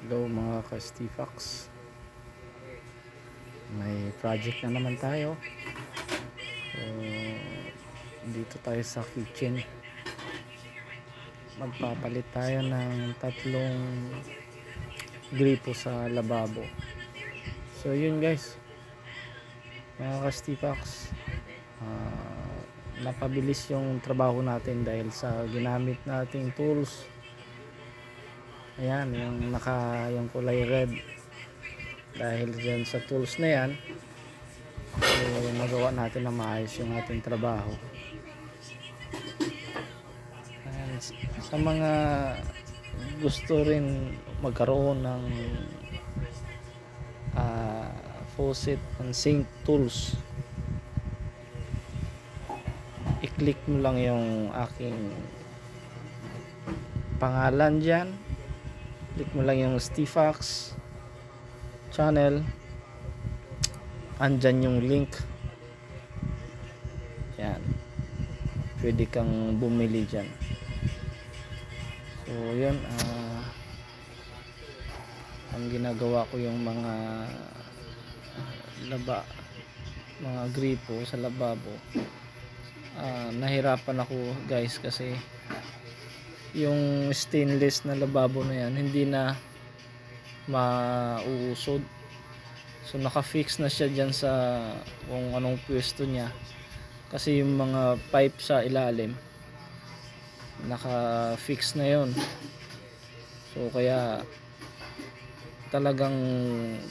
Hello mga ka-Stifax, may project na naman tayo. So, dito tayo sa kitchen, magpapalit tayo ng tatlong gripo sa lababo. So yun guys, mga ka-Stifax, napabilis yung trabaho natin dahil sa ginamit nating tools. Ayan, yung kulay red. Dahil dyan sa tools na yan, magawa natin na maayos yung ating trabaho. And sa mga gusto rin magkaroon ng faucet and sink tools, i-click mo lang yung aking pangalan dyan, click mo lang yung Stifax channel, andyan yung link, yan, pwede kang bumili dyan. So yun, ang ginagawa ko yung mga gripo sa lababo. Nahirapan ako guys kasi yung stainless na lababo na yan hindi na mauusod. So naka-fix na siya dyan sa kung anong pwesto niya, kasi yung mga pipe sa ilalim naka-fix na yon. So kaya talagang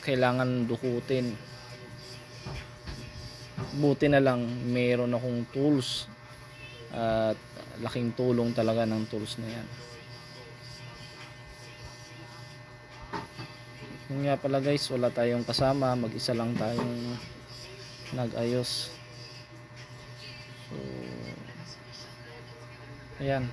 kailangan dukutin. Buti na lang mayroon akong tools, at laking tulong talaga ng tools na yan. Yun nga pala guys, wala tayong kasama, mag-isa lang tayong nag-ayos. So ayan,